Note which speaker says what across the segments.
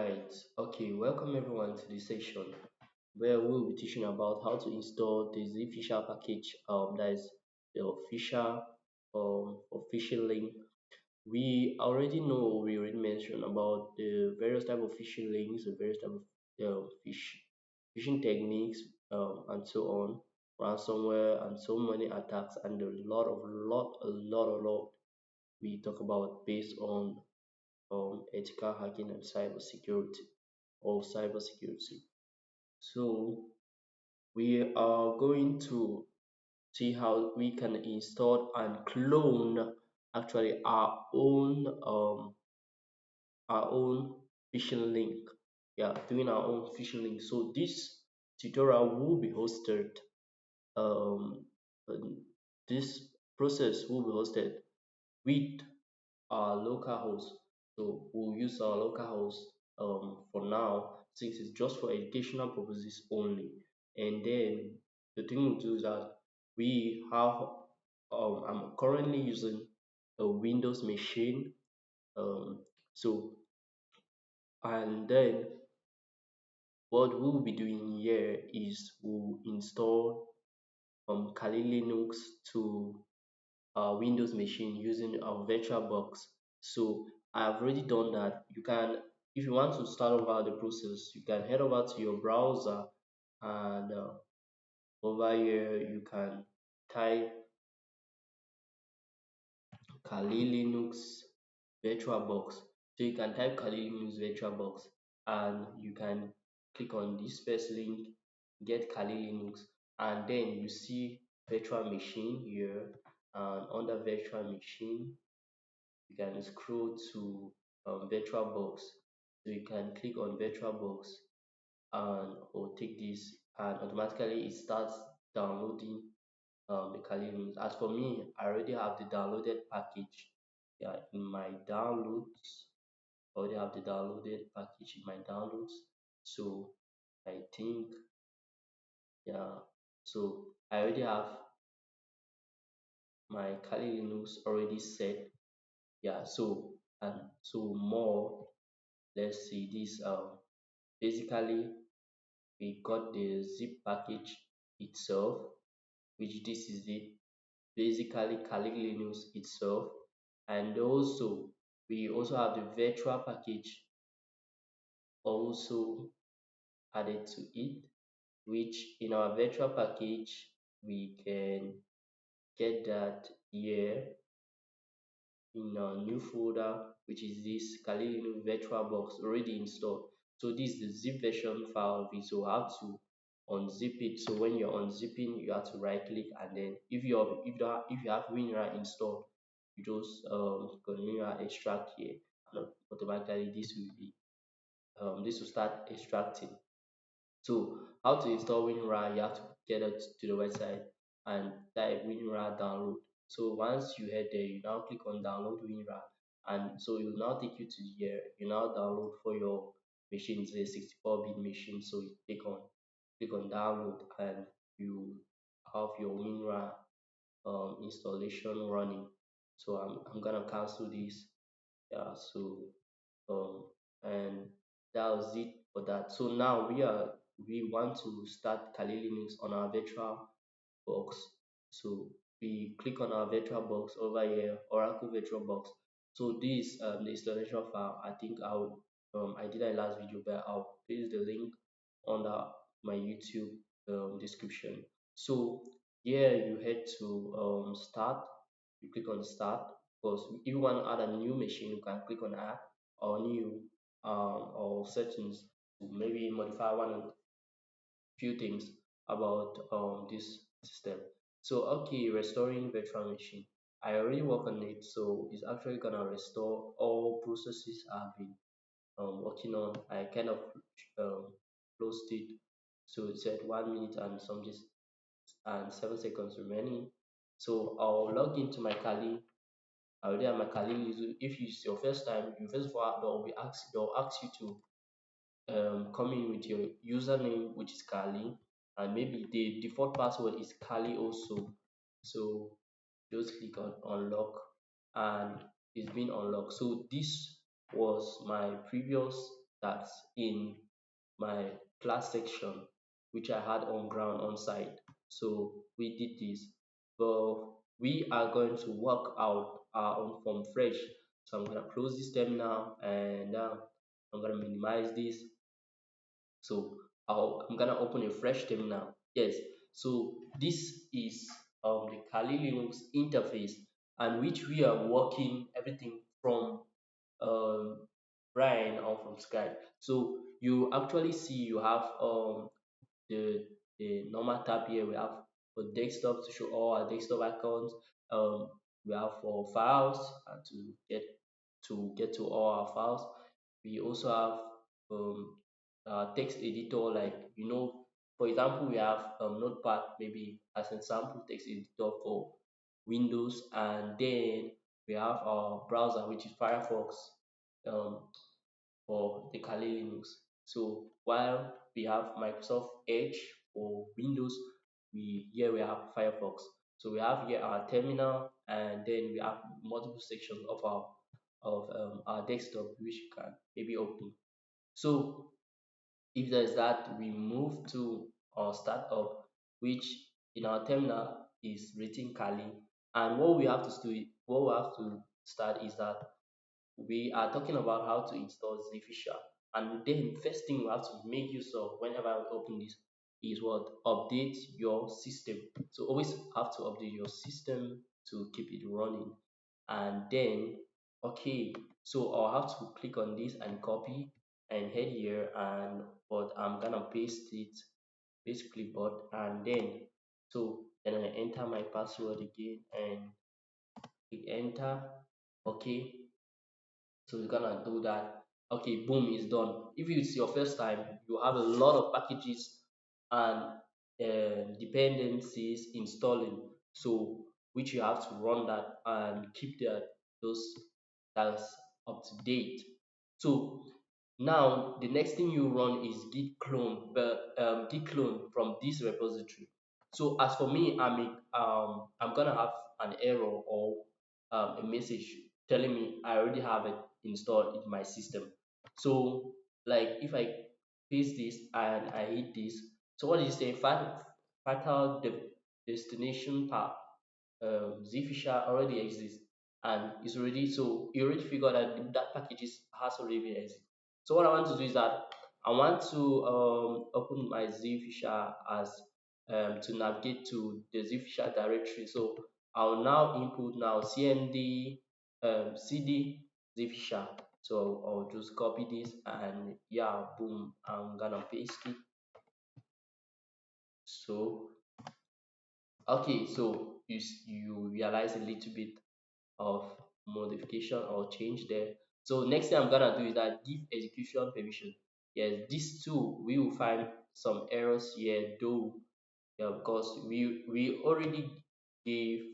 Speaker 1: Alright, okay, welcome everyone to this session where we'll be teaching about how to install the Zphisher package that is the official for phishing link. We already mentioned about the various type of phishing links, the various type of phishing techniques and so on, ransomware and so many attacks and a lot we talk about based on ethical hacking and cybersecurity. So we are going to see how we can install and clone actually our own phishing link. Yeah, doing our own phishing link. So this tutorial will be hosted. Um, um, this process will be hosted with our local host. So we'll use our local host for now since it's just for educational purposes only. And then the thing we'll do is that we have I'm currently using a Windows machine. Um, so and then what we'll be doing here is we'll install Kali Linux to Windows machine using a VirtualBox. So I've already done that. You can, if you want to start over the process, you can head over to your browser and over here you can type Kali Linux VirtualBox. So you can type Kali Linux VirtualBox and you can click on this first link, get Kali Linux, and then you see virtual machine here, and under virtual machine you can scroll to VirtualBox. So you can click on VirtualBox and or take this and automatically it starts downloading the Kali Linux. As for me, I already have the downloaded package. Yeah, in my downloads, I already have the downloaded package in my downloads. So I think yeah, so I already have my Kali Linux already set. Yeah, so and so more. Let's see this. Basically, we got the zip package itself, which this is the basically Kali Linux itself, and also we also have the virtual package also added to it, which in our virtual package we can get that here in our new folder, which is this Kali Linux VirtualBox already installed. So this is the zip version file of it. So how to unzip it. So when you're unzipping, you have to right click, and then if you have WinRAR installed, you just go WinRAR extract here, and automatically this will start extracting. So how to install WinRAR? You have to get it to the website and type WinRAR download. So once you head there, you now click on download WinRAR, and so it will now take you to here. You now download for your machine. It's a 64-bit machine, so you click on download, and you have your WinRAR installation running. So I'm gonna cancel this. Yeah, so um and that was it for that. So now we want to start Kali Linux on our virtual box. So we click on our virtual box over here, Oracle virtual box. So this the installation file, I think I did a last video, but I'll paste the link under my YouTube description. So here you head to start. You click on start, because if you want to add a new machine, you can click on add or new or settings to maybe modify one few things about this system. So okay, restoring virtual machine. I already work on it, so it's actually gonna restore all processes I've been working on. I kind of um, closed it, so it said 1 minute and something and 7 seconds remaining. So I'll log into my Kali. I already have my Kali. If it's your first time, you first of all they'll ask you to come in with your username, which is Kali, and maybe the default password is Kali also. So just click on unlock, and it's been unlocked. So this was my previous that's in my class section, which I had on ground on site. So we did this, but we are going to work out our own from fresh. So I'm gonna close this terminal and I'm gonna minimize this. So I'm gonna open a fresh terminal. Yes. So this is the Kali Linux interface, and which we are working everything from um, Brian or from scratch. So you actually see you have the normal tab here. We have for desktop to show all our desktop accounts. Um, we have for files and to get to all our files. We also have text editor, like for example, we have Notepad maybe as an sample text editor for Windows, and then we have our browser which is Firefox. Um, for the Kali Linux. So while we have Microsoft Edge for Windows, we have Firefox. So we have here our terminal, and then we have multiple sections of our desktop which you can maybe open. So if there's that, we move to our startup, which in our terminal is written Kali. And what we have to start is that we are talking about how to install Zphisher. And then first thing we have to make use of whenever we open this is what? Update your system. So always have to update your system to keep it running. And then, okay, so I'll have to click on this and copy and head here, and but I'm gonna paste it, paste clipboard, and then I enter my password again and click enter. Okay, so we're gonna do that. Okay, boom, is done. If it's your first time, you have a lot of packages and dependencies installing, so which you have to run that and keep those tasks up to date. So now the next thing you run is git clone, but git clone from this repository. So as for me, I'm gonna have an error or a message telling me I already have it installed in my system. So like if I paste this and I hit this, so what is saying? Fatal destination path, Zphisher already exists and it's already, so you already figured that that packages has already been exist. So what I want to do is that I want to open my Zphisher as to navigate to the Zphisher directory. So I'll now input now cmd cd Zphisher. So I'll just copy this and yeah, boom, I'm gonna paste it. So okay, so you realize a little bit of modification or change there. So next thing I'm gonna do is that give execution permission. Yes, these two we will find some errors here though, yeah, because we already gave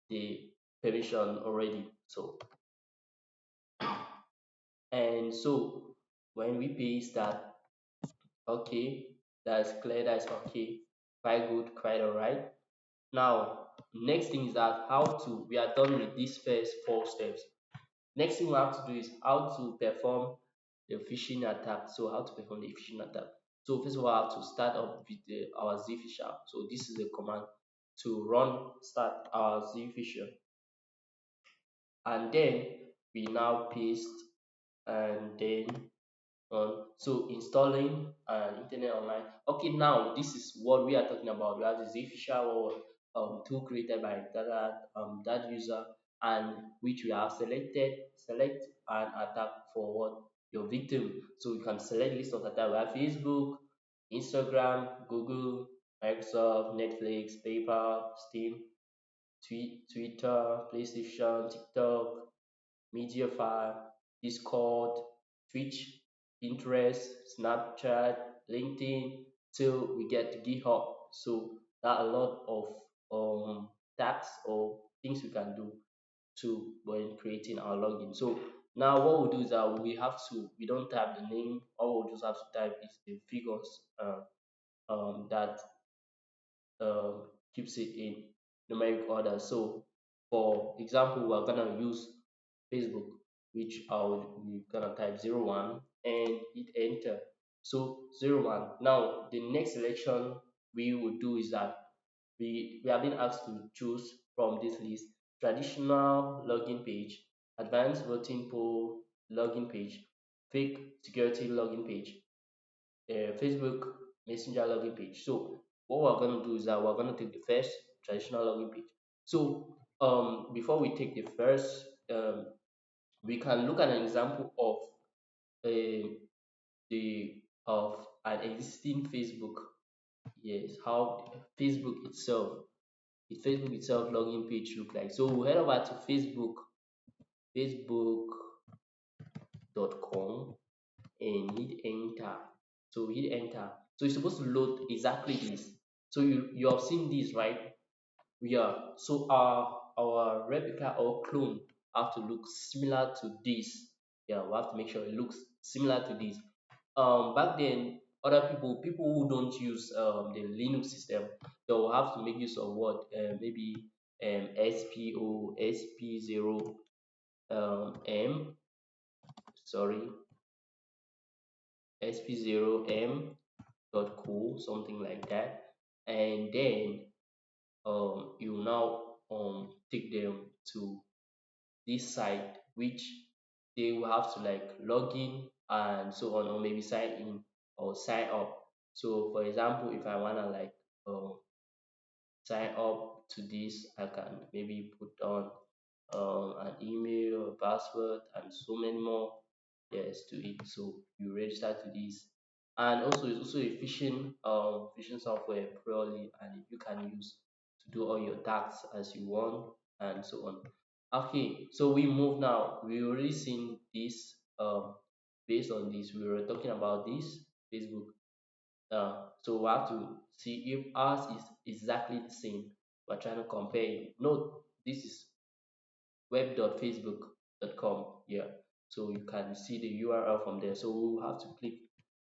Speaker 1: the permission already. So and so when we paste that, okay, that's clear, that's okay, quite good, quite alright. Now next thing is that how to we are done with these first 4 steps. Next thing we have to do is how to perform the phishing attack. So how to perform the phishing attack. So first of all, I have to start up with our Zphisher. So this is the command to run start our Zphisher, and then we now paste and then on. So installing internet online. Okay, now this is what we are talking about. We have the Zphisher or tool created by that user, and which we have select and attack for what your victim. So you can select list of attack. We have Facebook, Instagram, Google, Microsoft, Netflix, PayPal, Steam, Twitter, PlayStation, TikTok, Mediafire, Discord, Twitch, Pinterest, Snapchat, LinkedIn, till we get to GitHub. So there are a lot of tasks or things we can do to when creating our login. So now what we'll do is that we don't type the name, all we'll just have to type is the figures that keeps it in numeric order. So for example, we're gonna use Facebook. which we're gonna type 01 and hit enter. So 01. Now the next selection we will do is that we have been asked to choose from this list traditional login page, advanced voting poll login page, fake security login page, Facebook Messenger login page. So what we're going to do is that we're going to take the first traditional login page. So before we take the first, we can look at an example of a the of an existing Facebook. Yes, how Facebook itself login page look like. So we'll head over to facebook.com and hit enter. So hit enter. So it's supposed to load exactly this. So you have seen this, right? Yeah. So our replica or clone have to look similar to this. Yeah, we have to make sure it looks similar to this. Back then, other people who don't use the Linux system, they'll have to make use of what maybe sp0 m sorry sp0m dot co, something like that, and then you now take them to this site, which they will have to like log in and so on, or maybe sign in or sign up. So for example, if I wanna like um sign up to this, I can maybe put on an email, a password, and so many more yes to it. So you register to this, and also it's also a phishing software purely, and you can use to do all your tasks as you want and so on. Okay, so we move now. We already seen this. Based on this, we were talking about this Facebook. So we have to see if ours is exactly the same. We're trying to compare it. Note this is web.facebook.com. Yeah, so you can see the URL from there. So we'll have to click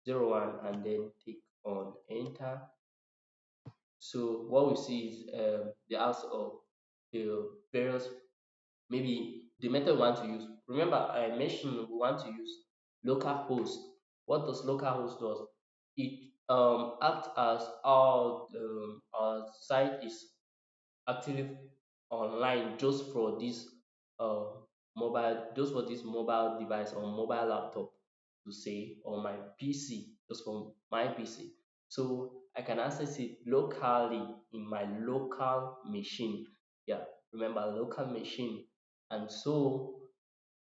Speaker 1: 01 and then click on enter. So what we see is the answer of the various, maybe the method we want to use. Remember, I mentioned we want to use localhost. What does localhost does? It acts as our site is active online just for this mobile device or mobile laptop to say, or my PC, just for my PC. So I can access it locally in my local machine. Yeah, remember local machine. And so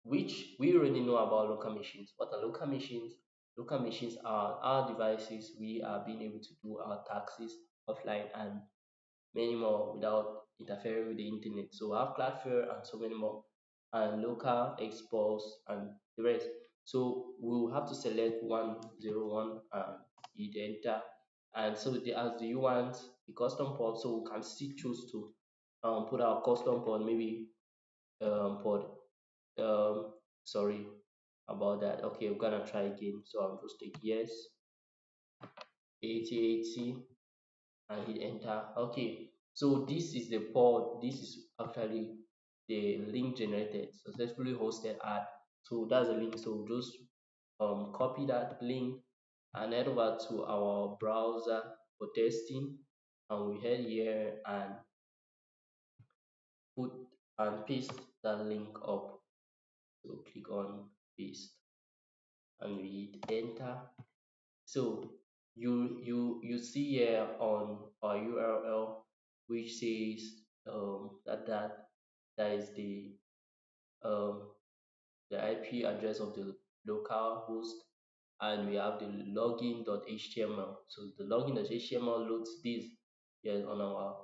Speaker 1: which we already know about local machines. What are local machines? Local machines are our devices we are being able to do our taxes offline and many more without interfering with the internet. So I have Cloudflare and so many more, and local expos and the rest. So we'll have to select 101 and hit enter. And so they ask, do you want a custom port? So we can still choose to put our custom port, maybe port um sorry about that. Okay, I'm gonna try again. So I'll just take yes, 8080 and hit enter. Okay, so this is the port. This is actually the link generated, successfully hosted at. So that's the link. So just copy that link and head over to our browser for testing, and we head here and put and paste that link up. So click on paste and we hit enter. So you see here on our URL which says that is um, the IP address of the local host, and we have the login.html. So the login.html loads this here on our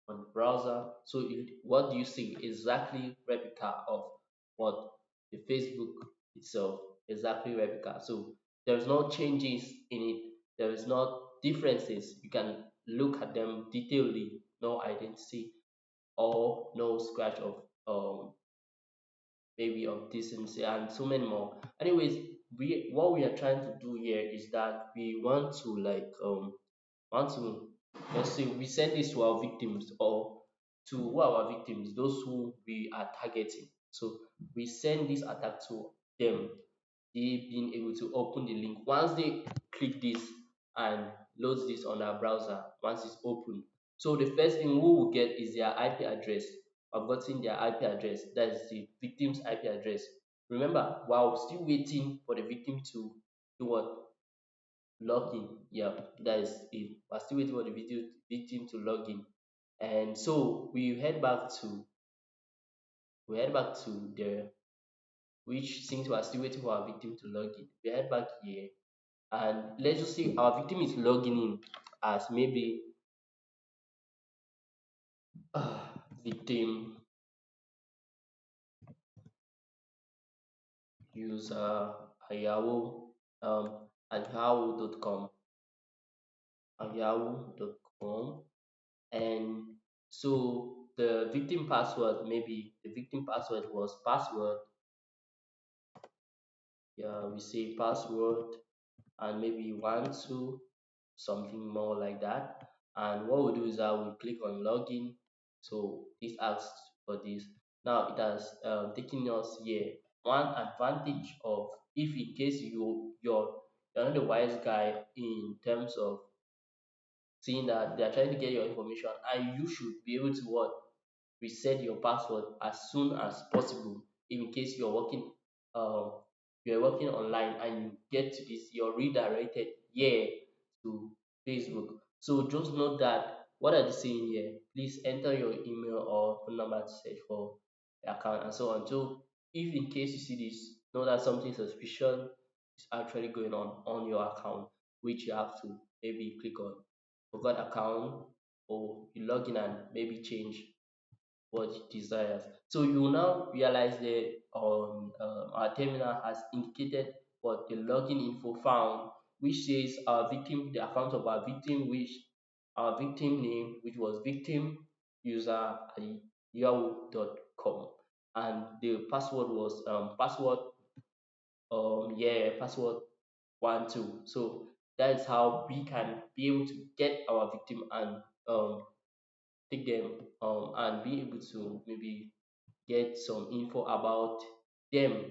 Speaker 1: on the browser. So what do you see? Exactly replica of what the Facebook itself, exactly replica. So there's no changes in it. There is no differences. You can look at them detailedly. No identity or no scratch of maybe of decency and so many more. Anyways, we what we are trying to do here is that we want to like want to, let's say we send this to our victims, or to who are our victims, those who we are targeting. So we send this attack to them, they being able to open the link. Once they click this and loads this on our browser, once it's open, so the first thing we will get is their IP address. I've gotten their IP address, that is the victim's IP address. Remember, while still waiting for the victim to do what? Log in. Yeah, that is it. We're still waiting for the victim to log in. And so we head back to the, which, since we are still waiting for our victim to log in, we head back here, and let's just say our victim is logging in as maybe victim user Yahoo, at yahoo.com, yahoo.com. And so the victim password, maybe the victim password was password. Yeah, we say password and maybe 1 2 something more like that. And what we do is that we click on login. So this asks for this. Now it has taken us here. One advantage of, if in case you're not a wise guy in terms of seeing that they are trying to get your information, and you should be able to what? Reset your password as soon as possible. If in case um you're working online and you get to this, you're redirected here to Facebook. So just note that what are they saying here? Please enter your email or phone number to search for the account and so on. So if in case you see this, know that something suspicious is actually going on your account, which you have to maybe click on forgot account, or you log in and maybe change what it desires. So you will now realize that our terminal has indicated what the login info found, which says our victim, the account of our victim, which our victim name, which was victim user at yahoo.com, and the password was password 1 2. So that is how we can be able to get our victim and take them and be able to maybe get some info about them,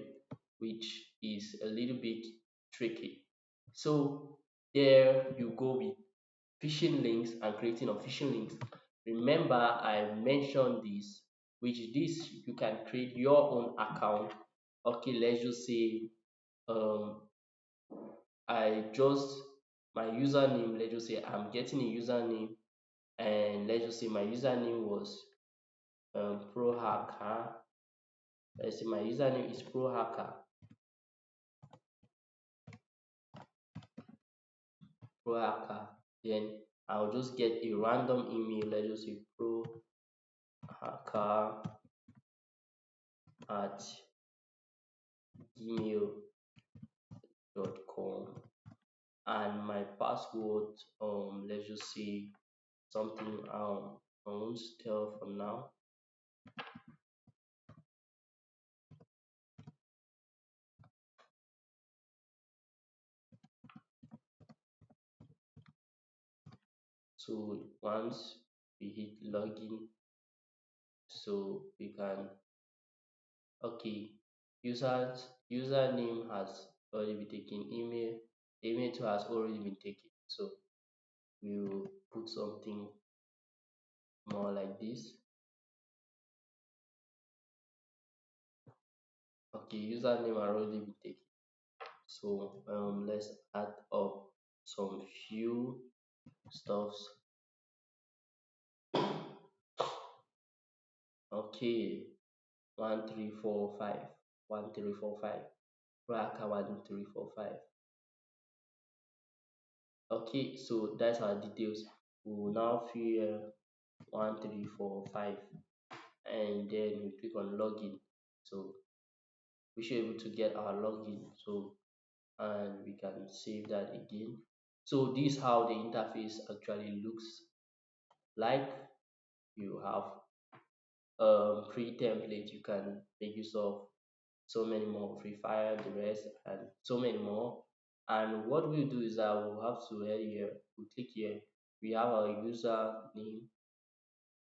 Speaker 1: which is a little bit tricky. So there you go with phishing links and creating of phishing links. Remember, I mentioned this, which this you can create your own account. Okay, let's just say um I just my username, let's just say I'm getting a username, and let's just say my username was pro hacker. Let's say my username is pro hacker. Then I'll just get a random email. Let's just say pro hacker at gmail.com, and my password, let's just say something I won't tell for now. So once we hit login, so we can, okay, username has already been taken, email too has already been taken. So we will put something more like this. Okay, username already been taken. So let's add up some few stuffs. Okay, 1345, 1345, Raka 1345. Okay, so that's our details. We will now fill 1345, and then we click on login. So we should be able to get our login. So, and we can save that again. So this is how the interface actually looks like. You have free template, you can make use of so many more, free fire, the rest, and so many more. And what we'll do is that we'll have to head here, we click here, we have our user name.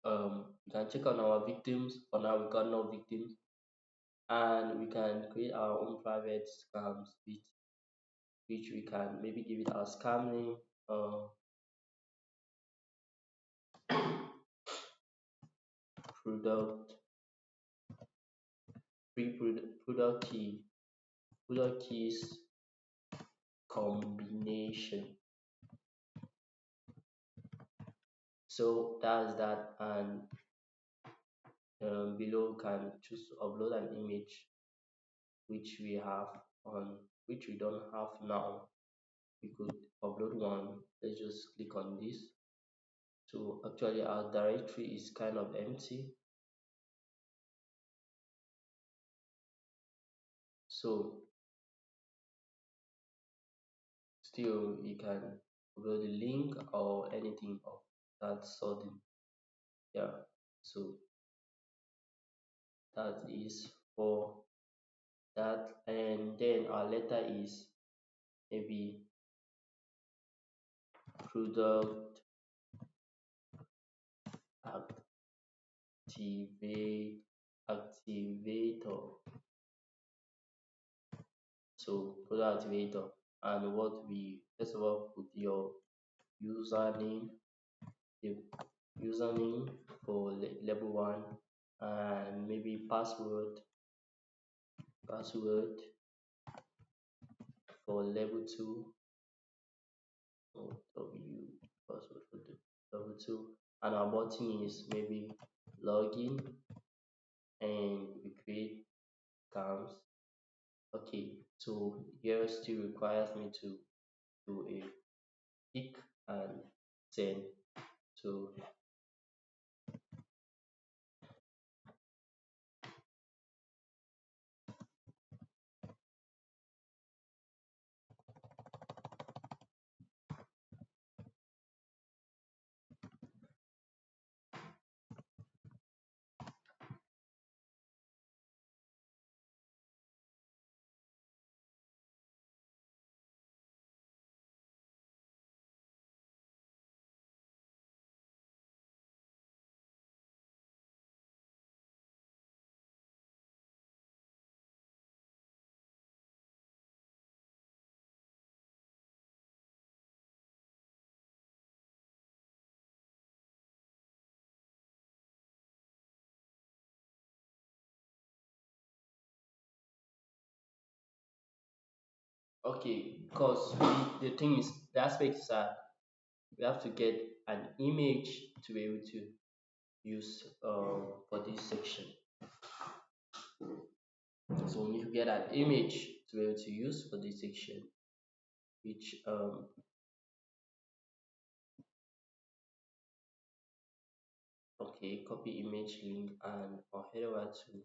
Speaker 1: You can check on our victims. For now we got no victims. and we can create our own private scams which we can maybe give it our scam name, uh, product product keys combination. So that's that, and below can choose to upload an image which we have on which we don't have now. We could upload one. Let's just click on this. So actually our directory is kind of empty, so still you can upload the link or anything of that sort. Yeah, so that is for that, and then our letter is maybe product activate activator. So product activator, and what we first of all put your username, the username for level 1, and maybe password for level 2, or w password for the level 2, and our button is maybe login, and we create terms. Okay, so here still requires me to do a pick and send. So okay, because the thing is, the aspect is that we have to get an image to be able to use for this section. So we need to get an image to be able to use for this section, which okay, copy image link, and I'll head over to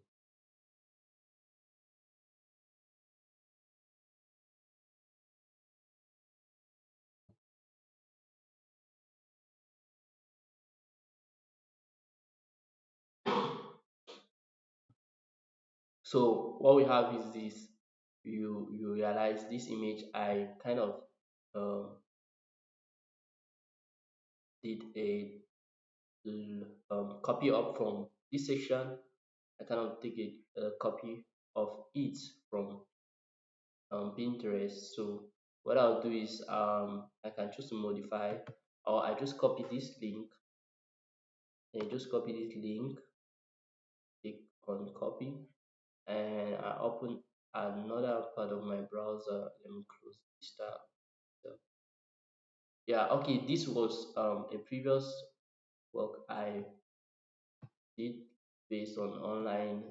Speaker 1: so what we have is this. You realize this image I kind of um, did a copy up from this section. I kind of take a copy of it from Pinterest. So what I'll do is I can choose to modify, or I just copy this link, and just copy this link, click on copy, and I open another part of my browser. Let me close this tab. So, yeah, okay, this was a previous work I did based on online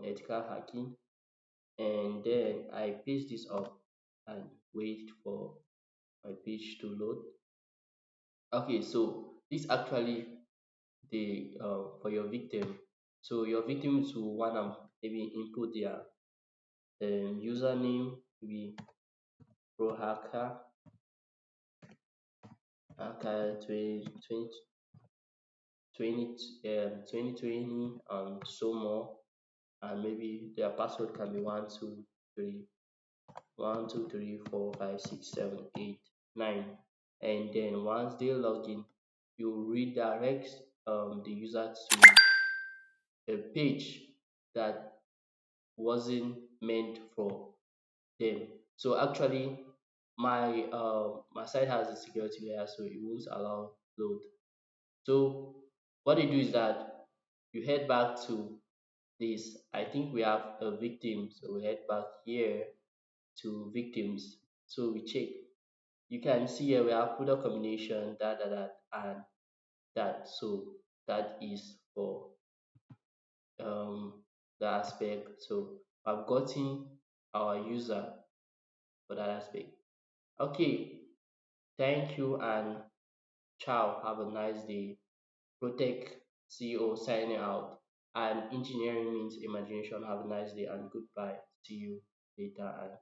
Speaker 1: ethical hacking, and then I paste this up and wait for my page to load. Okay, so this actually the for your victim. So your victims will wanna maybe input their username, maybe pro hacker 2020 and so more, and maybe their password can be 1 2 3 1 2 3 4 5 6 7 8 9, and then once they log in, you redirect the user to a page that wasn't meant for them. So actually, my site has a security layer, so it won't allow load. So what they do is that you head back to this. I think we have a victim, so we head back here to victims. So we check. You can see here we have product combination, that, and that. So that is for the aspect. So I've gotten our user for that aspect. Okay, thank you and ciao. Have a nice day. Protect CEO signing out. And engineering means imagination. Have a nice day and goodbye. See you later. And